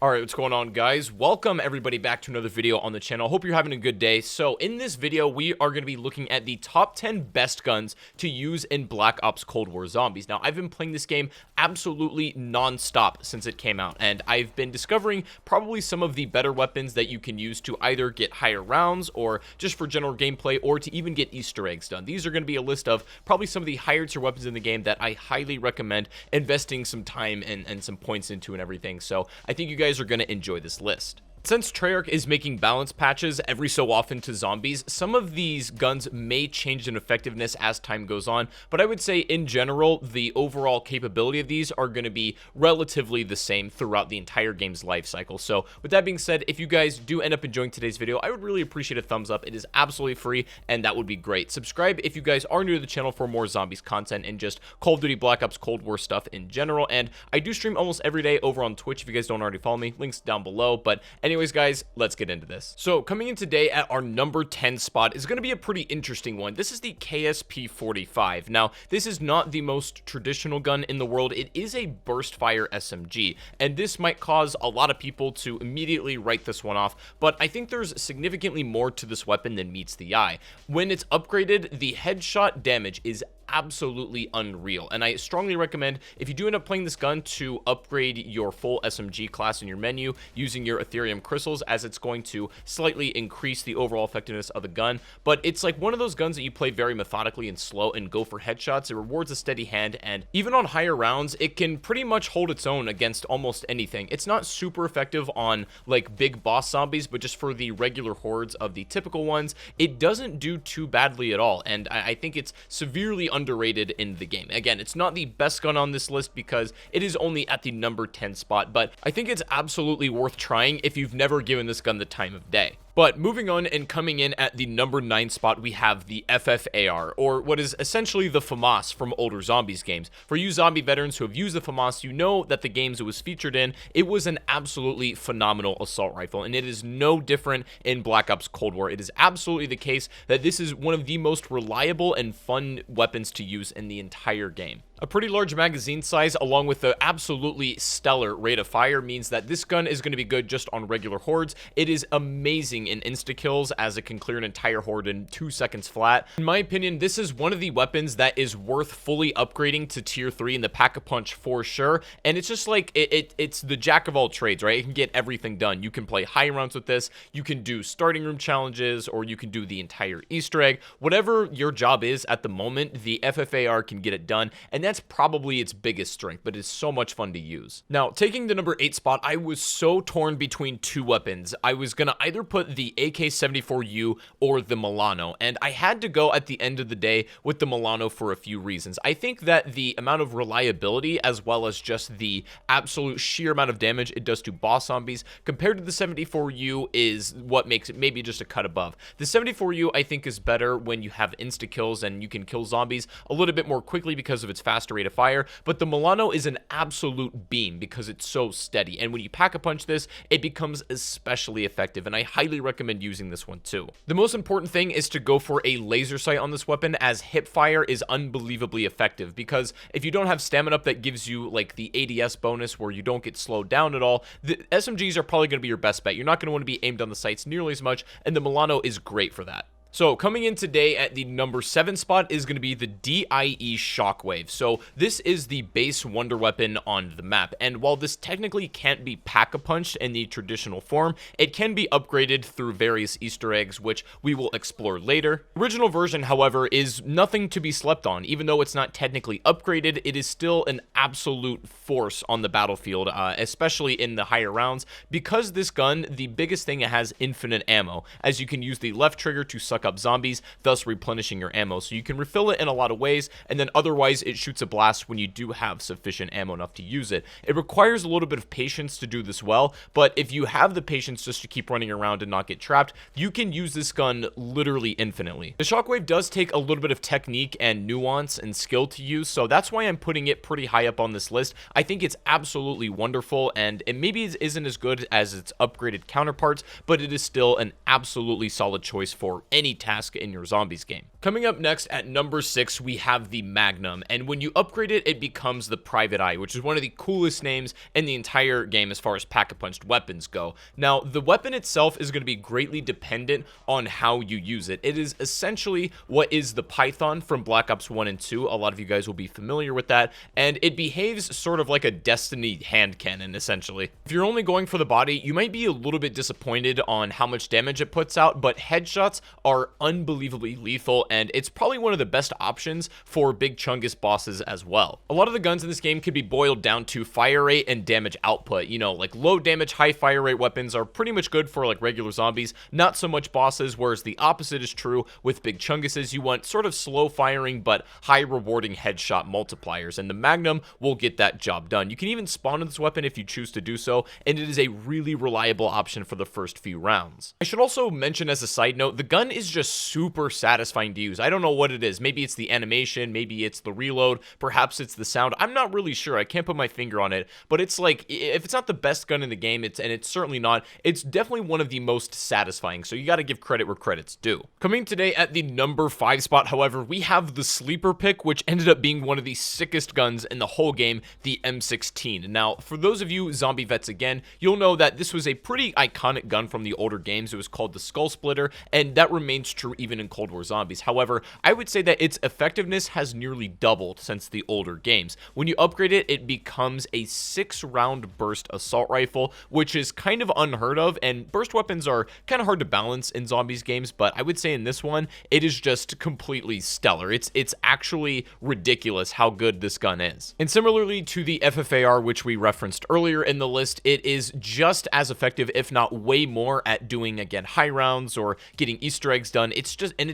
Alright, what's going on, guys? Welcome everybody back to another video on the channel. Hope you're having a good day. So in this video, we are going to be looking at the top 10 best guns to use in Black Ops Cold War Zombies. Now, I've been playing this game absolutely non-stop since it came out, and I've been discovering probably some of the better weapons that you can use to either get higher rounds or just for general gameplay or to even get Easter eggs done. These are going to be a list of probably some of the higher tier weapons in the game that I highly recommend investing some time and some points into and everything. So I think you guys are going to enjoy this list. Since Treyarch is making balance patches every so often to zombies, some of these guns may change in effectiveness as time goes on, but I would say in general, the overall capability of these are going to be relatively the same throughout the entire game's life cycle. So with that being said, if you guys do end up enjoying today's video, I would really appreciate a thumbs up. It is absolutely free, and that would be great. Subscribe if you guys are new to the channel for more zombies content and just Call of Duty Black Ops Cold War stuff in general, and I do stream almost every day over on Twitch if you guys don't already follow me. Links down below, but anyways, guys, let's get into this. So coming in today at our number 10 spot is going to be a pretty interesting one. This is the KSP-45. Now, this is not the most traditional gun in the world. It is a burst fire SMG, and this might cause a lot of people to immediately write this one off, but I think there's significantly more to this weapon than meets the eye. When it's upgraded, the headshot damage is absolutely unreal, and I strongly recommend, if you do end up playing this gun, to upgrade your full SMG class in your menu using your Ethereum crystals, as it's going to slightly increase the overall effectiveness of the gun. But it's like one of those guns that you play very methodically and slow and go for headshots. It rewards a steady hand, and even on higher rounds, it can pretty much hold its own against almost anything. It's not super effective on like big boss zombies, but just for the regular hordes of the typical ones, it doesn't do too badly at all, and I think it's severely underrated in the game. Again, it's not the best gun on this list because it is only at the number 10 spot, but I think it's absolutely worth trying if you've never given this gun the time of day. But moving on, and coming in at the number 9 spot, we have the FFAR, or what is essentially the FAMAS from older Zombies games. For you zombie veterans who have used the FAMAS, you know that the games it was featured in, it was an absolutely phenomenal assault rifle, and it is no different in Black Ops Cold War. It is absolutely the case that this is one of the most reliable and fun weapons to use in the entire game. A pretty large magazine size along with the absolutely stellar rate of fire means that this gun is going to be good just on regular hordes. It is amazing in insta-kills, as it can clear an entire horde in 2 seconds flat. In my opinion, this is one of the weapons that is worth fully upgrading to tier 3 in the Pack-a-Punch for sure, and it's just like, it's the jack of all trades, right? It can get everything done. You can play high rounds with this, you can do starting room challenges, or you can do the entire Easter egg. Whatever your job is at the moment, the FFAR can get it done, and that's probably its biggest strength, but it's so much fun to use. Now, taking the number 8 spot, I was so torn between two weapons. I was gonna either put the AK-74U or the Milano, and I had to go at the end of the day with the Milano for a few reasons. I think that the amount of reliability, as well as just the absolute sheer amount of damage it does to boss zombies compared to the 74U, is what makes it maybe just a cut above. The 74U, I think, is better when you have insta kills and you can kill zombies a little bit more quickly because of its faster rate of fire, but the Milano is an absolute beam because it's so steady, and when you pack-a-punch this, it becomes especially effective, and I highly recommend using this one too. The most important thing is to go for a laser sight on this weapon, as hip fire is unbelievably effective, because if you don't have stamina up that gives you like the ADS bonus where you don't get slowed down at all, the SMGs are probably going to be your best bet. You're not going to want to be aimed on the sights nearly as much, and the Milano is great for that. So coming in today at the number 7 spot is going to be the DIE Shockwave. So this is the base wonder weapon on the map, and while this technically can't be pack-a-punched in the traditional form, it can be upgraded through various Easter eggs, which we will explore later. The original version, however, is nothing to be slept on. Even though it's not technically upgraded, it is still an absolute force on the battlefield, especially in the higher rounds, because this gun, the biggest thing, it has infinite ammo, as you can use the left trigger to suck up zombies, thus replenishing your ammo. So you can refill it in a lot of ways, and then otherwise it shoots a blast when you do have sufficient ammo enough to use it. It requires a little bit of patience to do this well, but if you have the patience just to keep running around and not get trapped, you can use this gun literally infinitely. The Shockwave does take a little bit of technique and nuance and skill to use, so that's why I'm putting it pretty high up on this list. I think it's absolutely wonderful, and it maybe isn't as good as its upgraded counterparts, but it is still an absolutely solid choice for any task in your zombies game. Coming up next at number 6, we have the Magnum, and when you upgrade it, it becomes the Private Eye, which is one of the coolest names in the entire game as far as pack-a-punched weapons go. Now, the weapon itself is going to be greatly dependent on how you use it. It is essentially what is the Python from Black Ops 1 and 2. A lot of you guys will be familiar with that, and it behaves sort of like a Destiny hand cannon, essentially. If you're only going for the body, you might be a little bit disappointed on how much damage it puts out, but headshots are unbelievably lethal, and it's probably one of the best options for big chungus bosses as well. A lot of the guns in this game could be boiled down to fire rate and damage output. You know, like low damage, high fire rate weapons are pretty much good for like regular zombies, not so much bosses, whereas the opposite is true with big chunguses. You want sort of slow firing but high rewarding headshot multipliers, and the Magnum will get that job done. You can even spawn in this weapon if you choose to do so, and it is a really reliable option for the first few rounds. I should also mention as a side note, the gun is just super satisfying to use. I don't know what it is. Maybe it's the animation, maybe it's the reload, perhaps it's the sound. I'm not really sure. I can't put my finger on it, but it's like, if it's not the best gun in the game, and it's certainly not, it's definitely one of the most satisfying, so you gotta give credit where credit's due. Coming today at the number 5 spot, however, we have the sleeper pick, which ended up being one of the sickest guns in the whole game, the M16. Now, for those of you zombie vets again, you'll know that this was a pretty iconic gun from the older games. It was called the Skull Splitter, and that remains true even in Cold War Zombies. However, I would say that its effectiveness has nearly doubled since the older games. When you upgrade it, it becomes a 6-round burst assault rifle, which is kind of unheard of, and burst weapons are kind of hard to balance in zombies games, but I would say in this one, it is just completely stellar. It's actually ridiculous how good this gun is. And similarly to the FFAR, which we referenced earlier in the list, it is just as effective, if not way more, at doing, again, high rounds or getting Easter eggs done. It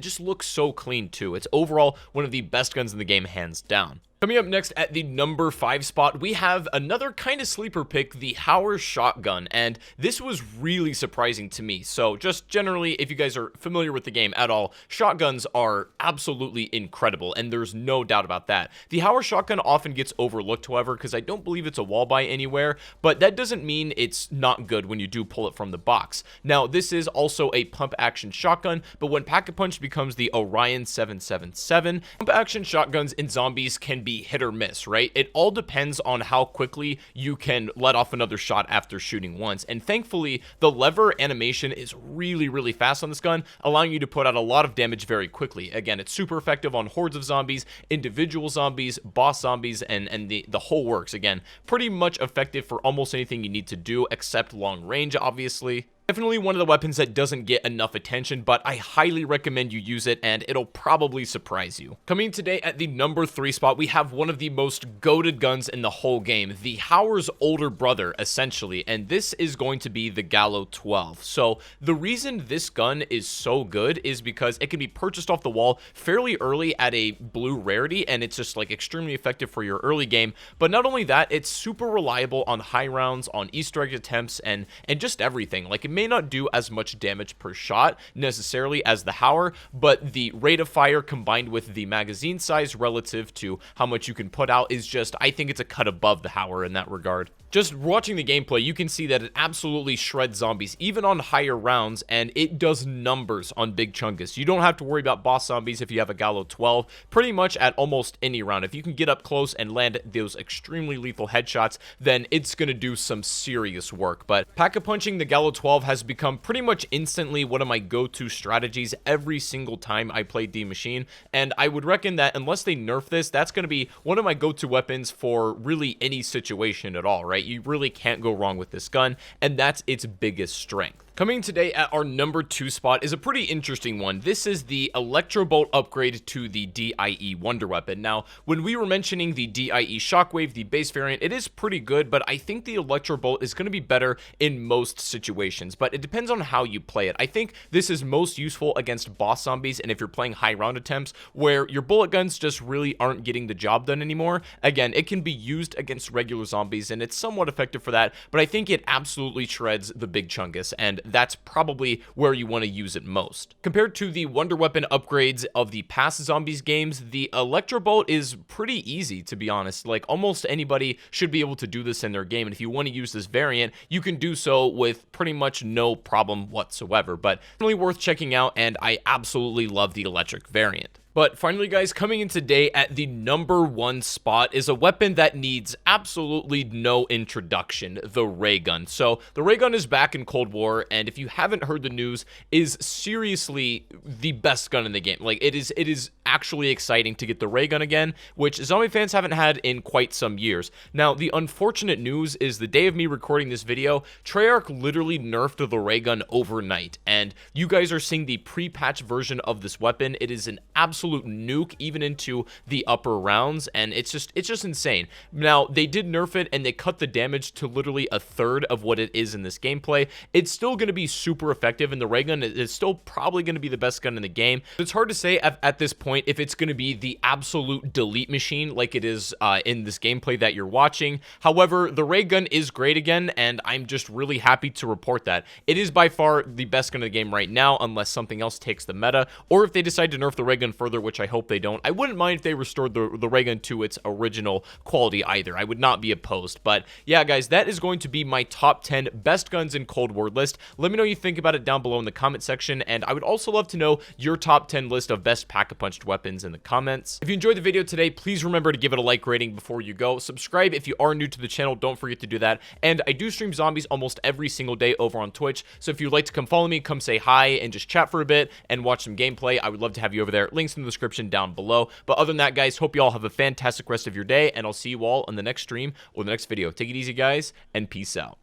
just looks so clean too. It's overall one of the best guns in the game, hands down. Coming up next at the number 5 spot, we have another kind of sleeper pick, the Hauer shotgun, and this was really surprising to me. So just generally, if you guys are familiar with the game at all, shotguns are absolutely incredible, and there's no doubt about that. The Hauer shotgun often gets overlooked, however, because I don't believe it's a wall buy anywhere, but that doesn't mean it's not good when you do pull it from the box. Now, this is also a pump action shotgun, but when Pack-a-Punch becomes the Orion 777, pump action shotguns in zombies can be hit or miss, right? It all depends on how quickly you can let off another shot after shooting once, and thankfully the lever animation is really fast on this gun, allowing you to put out a lot of damage very quickly. Again, it's super effective on hordes of zombies, individual zombies, boss zombies, and the whole works. Again, pretty much effective for almost anything you need to do except long range, obviously. Definitely one of the weapons that doesn't get enough attention, but I highly recommend you use it, and it'll probably surprise you. Coming today at the number 3 spot, we have one of the most goated guns in the whole game, the Hauer's older brother, essentially, and this is going to be the Gallo 12. So the reason this gun is so good is because it can be purchased off the wall fairly early at a blue rarity, and it's just like extremely effective for your early game. But not only that, it's super reliable on high rounds, on Easter egg attempts, and just everything. Like, it may not do as much damage per shot necessarily as the Hauer, but the rate of fire combined with the magazine size relative to how much you can put out is just, I think it's a cut above the Hauer in that regard. Just watching the gameplay, you can see that it absolutely shreds zombies, even on higher rounds, and it does numbers on big chungus. You don't have to worry about boss zombies if you have a Gallo 12, pretty much at almost any round. If you can get up close and land those extremely lethal headshots, then it's going to do some serious work. But pack-a-punching the Gallo 12 has become pretty much instantly one of my go-to strategies every single time I play the machine, and I would reckon that unless they nerf this, that's going to be one of my go-to weapons for really any situation at all, right? You really can't go wrong with this gun, and that's its biggest strength. Coming today at our number 2 spot is a pretty interesting one. This is the Electro Bolt upgrade to the DIE Wonder Weapon. Now, when we were mentioning the DIE Shockwave, the base variant, it is pretty good, but I think the Electro Bolt is going to be better in most situations, but it depends on how you play it. I think this is most useful against boss zombies, and if you're playing high round attempts where your bullet guns just really aren't getting the job done anymore. Again, it can be used against regular zombies, and it's somewhat effective for that, but I think it absolutely shreds the big chungus, and that's probably where you want to use it most. Compared to the Wonder Weapon upgrades of the past zombies games, the Electro Bolt is pretty easy, to be honest. Like, almost anybody should be able to do this in their game, and if you want to use this variant, you can do so with pretty much no problem whatsoever, but definitely worth checking out, and I absolutely love the electric variant. But finally, guys, coming in today at the #1 spot is a weapon that needs absolutely no introduction, the Raygun. So the Raygun is back in Cold War, and if you haven't heard the news, is seriously the best gun in the game. Like, it is actually exciting to get the Raygun again, which zombie fans haven't had in quite some years. Now, the unfortunate news is the day of me recording this video, Treyarch literally nerfed the Raygun overnight, and you guys are seeing the pre-patch version of this weapon. It is an absolute nuke even into the upper rounds, and it's just insane. Now, they did nerf it and they cut the damage to literally a third of what it is in this gameplay. It's still going to be super effective, and the Raygun is still probably going to be the best gun in the game. It's hard to say at this point if it's going to be the absolute delete machine like it is in this gameplay that you're watching. However, the Raygun is great again, and I'm just really happy to report that. It is by far the best gun in the game right now, unless something else takes the meta, or if they decide to nerf the Raygun further, which I hope they don't. I wouldn't mind if they restored the Raygun to its original quality either. I would not be opposed. But yeah, guys, that is going to be my top 10 best guns in Cold War list. Let me know what you think about it down below in the comment section, and I would also love to know your top 10 list of best pack-a-punched weapons in the comments. If you enjoyed the video today, please remember to give it a like rating before you go. Subscribe if you are new to the channel. Don't forget to do that. And I do stream zombies almost every single day over on Twitch, so if you'd like to come follow me, come say hi and just chat for a bit and watch some gameplay, I would love to have you over there. Links in the description down below. But other than that, guys, hope you all have a fantastic rest of your day, and I'll see you all on the next stream or the next video. Take it easy, guys, and peace out.